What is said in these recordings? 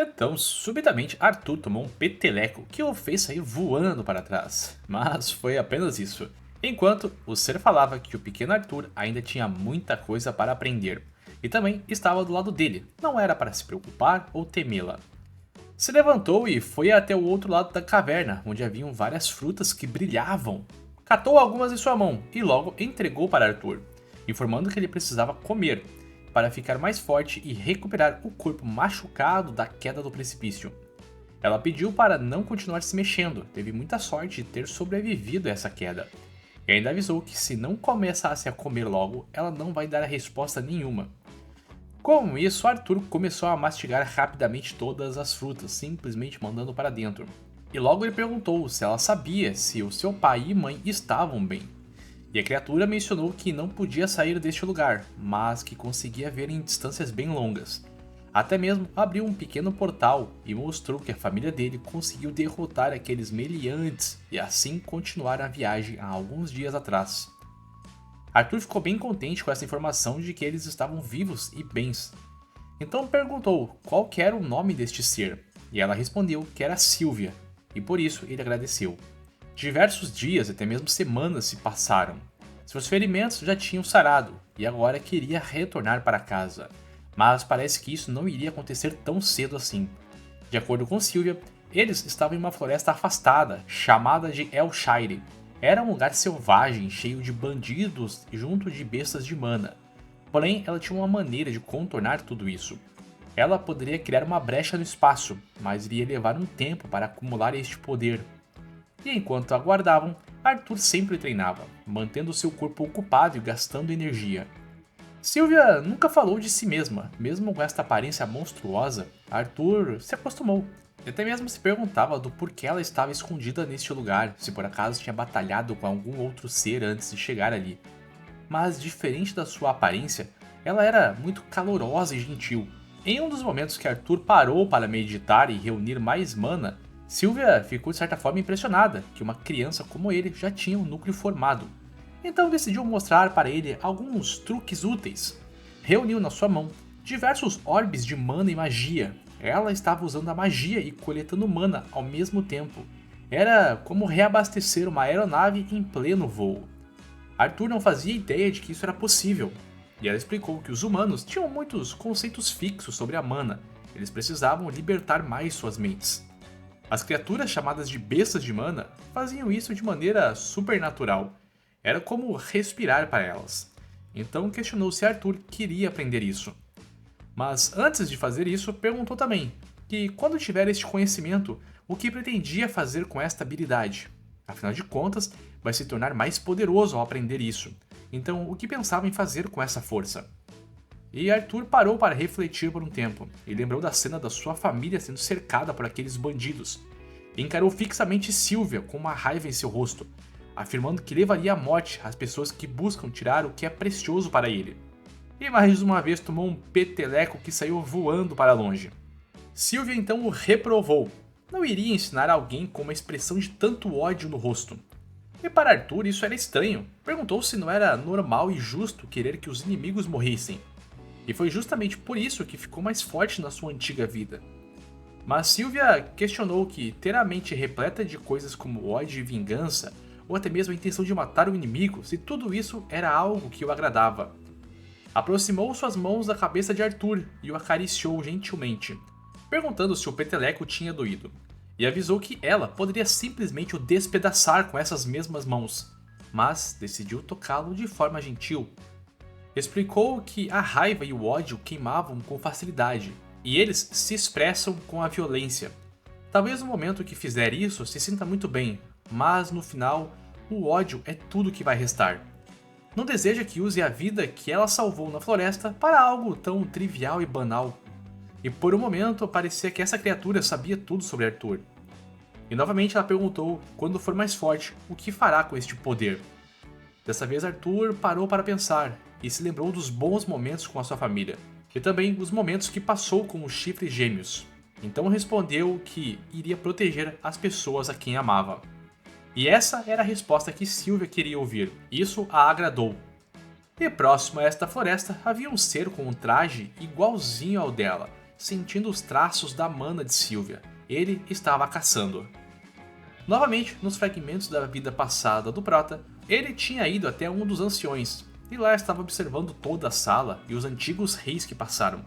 Então, subitamente, Arthur tomou um peteleco que o fez sair voando para trás. Mas foi apenas isso. Enquanto o ser falava que o pequeno Arthur ainda tinha muita coisa para aprender. E também estava do lado dele, não era para se preocupar ou temê-la. Se levantou e foi até o outro lado da caverna, onde haviam várias frutas que brilhavam. Catou algumas em sua mão e logo entregou para Arthur, informando que ele precisava comer para ficar mais forte e recuperar o corpo machucado da queda do precipício. Ela pediu para não continuar se mexendo, teve muita sorte de ter sobrevivido a essa queda. E ainda avisou que se não começasse a comer logo, ela não vai dar resposta nenhuma. Com isso, Arthur começou a mastigar rapidamente todas as frutas, simplesmente mandando para dentro. E logo ele perguntou se ela sabia se o seu pai e mãe estavam bem. E a criatura mencionou que não podia sair deste lugar, mas que conseguia ver em distâncias bem longas. Até mesmo abriu um pequeno portal e mostrou que a família dele conseguiu derrotar aqueles meliantes e assim continuar a viagem há alguns dias atrás. Arthur ficou bem contente com essa informação de que eles estavam vivos e bens. Então perguntou qual que era o nome deste ser, e ela respondeu que era Sylvia, e por isso ele agradeceu. Diversos dias, até mesmo semanas, se passaram. Seus ferimentos já tinham sarado, e agora queria retornar para casa. Mas parece que isso não iria acontecer tão cedo assim. De acordo com Sylvia, eles estavam em uma floresta afastada, chamada de Elshire. Era um lugar selvagem, cheio de bandidos junto de bestas de mana. Porém, ela tinha uma maneira de contornar tudo isso. Ela poderia criar uma brecha no espaço, mas iria levar um tempo para acumular este poder. E enquanto aguardavam, Arthur sempre treinava, mantendo seu corpo ocupado e gastando energia. Sylvia nunca falou de si mesma, mesmo com esta aparência monstruosa, Arthur se acostumou. E até mesmo se perguntava do porquê ela estava escondida neste lugar, se por acaso tinha batalhado com algum outro ser antes de chegar ali. Mas diferente da sua aparência, ela era muito calorosa e gentil. Em um dos momentos que Arthur parou para meditar e reunir mais mana, Sylvia ficou de certa forma impressionada que uma criança como ele já tinha um núcleo formado. Então decidiu mostrar para ele alguns truques úteis. Reuniu na sua mão diversos orbes de mana e magia. Ela estava usando a magia e coletando mana ao mesmo tempo. Era como reabastecer uma aeronave em pleno voo. Arthur não fazia ideia de que isso era possível, e ela explicou que os humanos tinham muitos conceitos fixos sobre a mana, eles precisavam libertar mais suas mentes. As criaturas chamadas de bestas de mana faziam isso de maneira supernatural, era como respirar para elas. Então questionou se Arthur queria aprender isso. Mas antes de fazer isso, perguntou também que quando tiver este conhecimento, o que pretendia fazer com esta habilidade. Afinal de contas, vai se tornar mais poderoso ao aprender isso. Então, o que pensava em fazer com essa força? E Arthur parou para refletir por um tempo, e lembrou da cena da sua família sendo cercada por aqueles bandidos. E encarou fixamente Sylvia com uma raiva em seu rosto, afirmando que levaria à morte as pessoas que buscam tirar o que é precioso para ele. E mais uma vez tomou um peteleco que saiu voando para longe. Sylvia então o reprovou. Não iria ensinar alguém com uma expressão de tanto ódio no rosto. E para Arthur isso era estranho. Perguntou se não era normal e justo querer que os inimigos morressem. E foi justamente por isso que ficou mais forte na sua antiga vida. Mas Sylvia questionou que ter a mente repleta de coisas como ódio e vingança, ou até mesmo a intenção de matar o inimigo, se tudo isso era algo que o agradava. Aproximou suas mãos da cabeça de Arthur e o acariciou gentilmente, perguntando se o peteleco tinha doído, e avisou que ela poderia simplesmente o despedaçar com essas mesmas mãos, mas decidiu tocá-lo de forma gentil. Explicou que a raiva e o ódio queimavam com facilidade, e eles se expressam com a violência. Talvez no momento que fizer isso se sinta muito bem, mas no final, o ódio é tudo que vai restar. Não deseja que use a vida que ela salvou na floresta para algo tão trivial e banal. E por um momento parecia que essa criatura sabia tudo sobre Arthur. E novamente ela perguntou, quando for mais forte, o que fará com este poder. Dessa vez Arthur parou para pensar e se lembrou dos bons momentos com a sua família, e também os momentos que passou com os chifres gêmeos. Então respondeu que iria proteger as pessoas a quem amava. E essa era a resposta que Sylvia queria ouvir. Isso a agradou. E próximo a esta floresta havia um ser com um traje igualzinho ao dela, sentindo os traços da mana de Sylvia. Ele estava caçando. Novamente, nos fragmentos da vida passada do Prota, ele tinha ido até um dos anciões, e lá estava observando toda a sala e os antigos reis que passaram.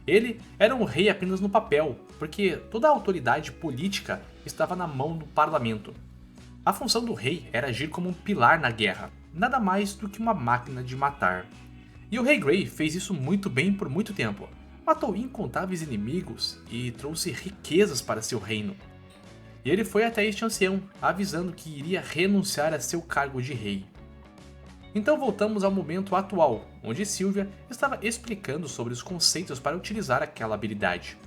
Ele era um rei apenas no papel, porque toda a autoridade política estava na mão do parlamento. A função do rei era agir como um pilar na guerra, nada mais do que uma máquina de matar. E o Rei Grey fez isso muito bem por muito tempo. Matou incontáveis inimigos e trouxe riquezas para seu reino. E ele foi até este ancião, avisando que iria renunciar a seu cargo de rei. Então voltamos ao momento atual, onde Sylvia estava explicando sobre os conceitos para utilizar aquela habilidade.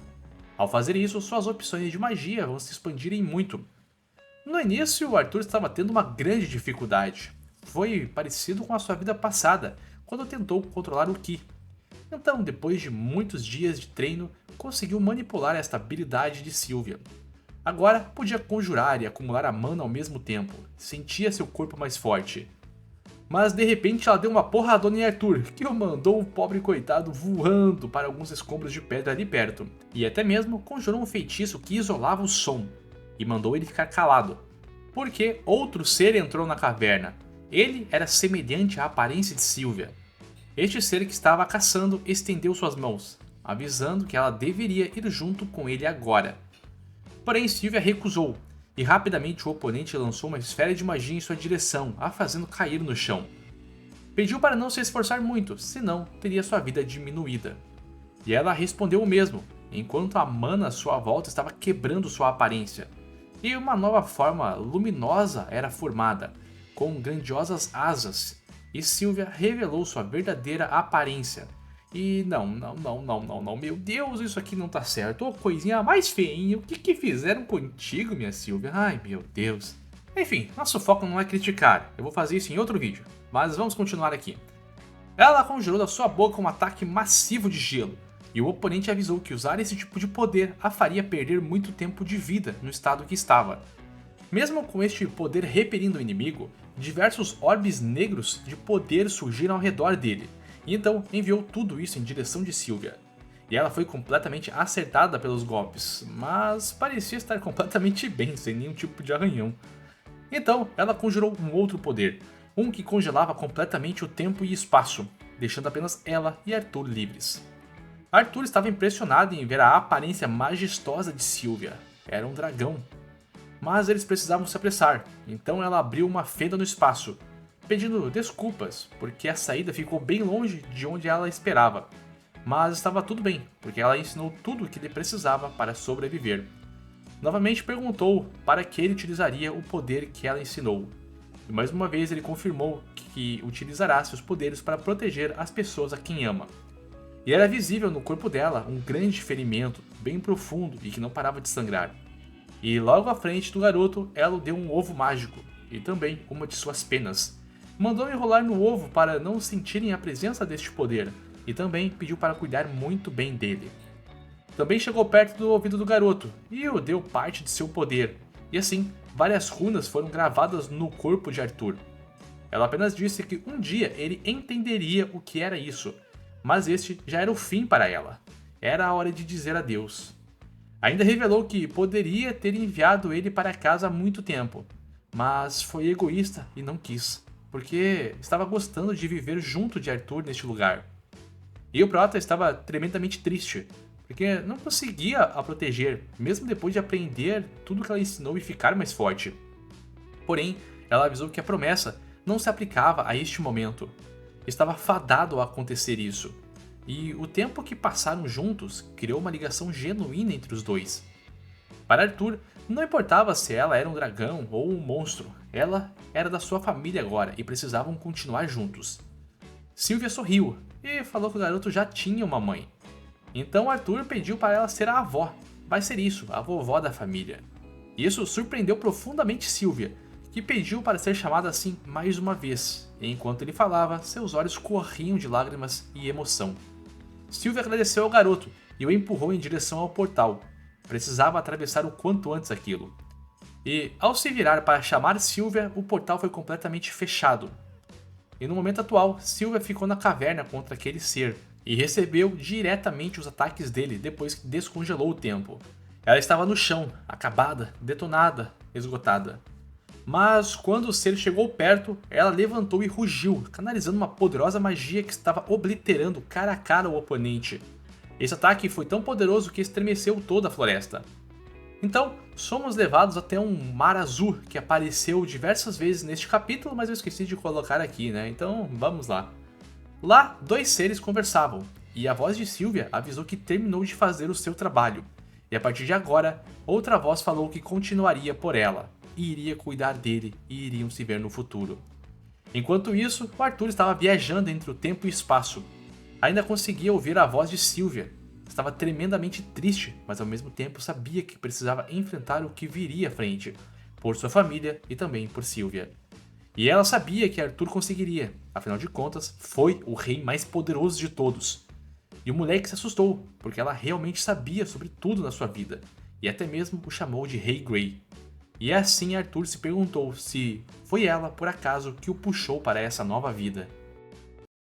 Ao fazer isso, suas opções de magia vão se expandirem muito. No início, o Arthur estava tendo uma grande dificuldade. Foi parecido com a sua vida passada, quando tentou controlar o Ki. Então, depois de muitos dias de treino, conseguiu manipular esta habilidade de Sylvia. Agora podia conjurar e acumular a mana ao mesmo tempo, sentia seu corpo mais forte. Mas de repente ela deu uma porradona em Arthur, que o mandou o pobre coitado voando para alguns escombros de pedra ali perto, e até mesmo conjurou um feitiço que isolava o som, e mandou ele ficar calado, porque outro ser entrou na caverna. Ele era semelhante à aparência de Sylvia. Este ser que estava caçando estendeu suas mãos, avisando que ela deveria ir junto com ele agora. Porém Sylvia recusou, e rapidamente o oponente lançou uma esfera de magia em sua direção, a fazendo cair no chão. Pediu para não se esforçar muito, senão teria sua vida diminuída. E ela respondeu o mesmo, enquanto a mana à sua volta estava quebrando sua aparência. E uma nova forma luminosa era formada, com grandiosas asas, e Sylvia revelou sua verdadeira aparência. E não, meu Deus, isso aqui não tá certo, ô coisinha mais feinha, o que fizeram contigo, minha Sylvia? Ai meu Deus. Enfim, nosso foco não é criticar, eu vou fazer isso em outro vídeo, mas vamos continuar aqui. Ela conjurou da sua boca um ataque massivo de gelo, e o oponente avisou que usar esse tipo de poder a faria perder muito tempo de vida no estado que estava. Mesmo com este poder repelindo o inimigo, diversos orbes negros de poder surgiram ao redor dele, e então enviou tudo isso em direção de Sylvia. E ela foi completamente acertada pelos golpes, mas parecia estar completamente bem, sem nenhum tipo de arranhão. Então ela conjurou um outro poder, um que congelava completamente o tempo e espaço, deixando apenas ela e Arthur livres. Arthur estava impressionado em ver a aparência majestosa de Sylvia. Era um dragão. Mas eles precisavam se apressar, então ela abriu uma fenda no espaço, pedindo desculpas, porque a saída ficou bem longe de onde ela esperava. Mas estava tudo bem, porque ela ensinou tudo o que ele precisava para sobreviver. Novamente perguntou para que ele utilizaria o poder que ela ensinou. E mais uma vez ele confirmou que utilizará seus poderes para proteger as pessoas a quem ama. E era visível no corpo dela um grande ferimento, bem profundo e que não parava de sangrar. E logo à frente do garoto, ela deu um ovo mágico, e também uma de suas penas. Mandou enrolar no ovo para não sentirem a presença deste poder, e também pediu para cuidar muito bem dele. Também chegou perto do ouvido do garoto, e o deu parte de seu poder, e assim, várias runas foram gravadas no corpo de Arthur. Ela apenas disse que um dia ele entenderia o que era isso, mas este já era o fim para ela. Era a hora de dizer adeus. Ainda revelou que poderia ter enviado ele para casa há muito tempo, mas foi egoísta e não quis, porque estava gostando de viver junto de Arthur neste lugar. E o Prota estava tremendamente triste, porque não conseguia a proteger, mesmo depois de aprender tudo que ela ensinou e ficar mais forte. Porém, ela avisou que a promessa não se aplicava a este momento. Estava fadado a acontecer isso. E o tempo que passaram juntos criou uma ligação genuína entre os dois. Para Arthur, não importava se ela era um dragão ou um monstro, ela era da sua família agora e precisavam continuar juntos. Sylvia sorriu e falou que o garoto já tinha uma mãe. Então Arthur pediu para ela ser a avó, vai ser isso, a vovó da família. Isso surpreendeu profundamente Sylvia, que pediu para ser chamada assim mais uma vez, e enquanto ele falava, seus olhos corriam de lágrimas e emoção. Sylvia agradeceu ao garoto e o empurrou em direção ao portal. Precisava atravessar o quanto antes aquilo. E, ao se virar para chamar Sylvia, o portal foi completamente fechado. E no momento atual, Sylvia ficou na caverna contra aquele ser, e recebeu diretamente os ataques dele depois que descongelou o tempo. Ela estava no chão, acabada, detonada, esgotada. Mas quando o ser chegou perto, ela levantou e rugiu, canalizando uma poderosa magia que estava obliterando cara a cara o oponente. Esse ataque foi tão poderoso que estremeceu toda a floresta. Então, somos levados até um mar azul que apareceu diversas vezes neste capítulo, mas eu esqueci de colocar aqui, né? Então, vamos lá. Lá, dois seres conversavam, e a voz de Sylvia avisou que terminou de fazer o seu trabalho. E a partir de agora, outra voz falou que continuaria por ela, e iria cuidar dele, e iriam se ver no futuro. Enquanto isso, o Arthur estava viajando entre o tempo e o espaço. Ainda conseguia ouvir a voz de Sylvia. Estava tremendamente triste, mas ao mesmo tempo sabia que precisava enfrentar o que viria à frente, por sua família e também por Sylvia. E ela sabia que Arthur conseguiria, afinal de contas, foi o rei mais poderoso de todos. E o moleque se assustou, porque ela realmente sabia sobre tudo na sua vida, e até mesmo o chamou de Rei Grey. E assim Arthur se perguntou se foi ela, por acaso, que o puxou para essa nova vida.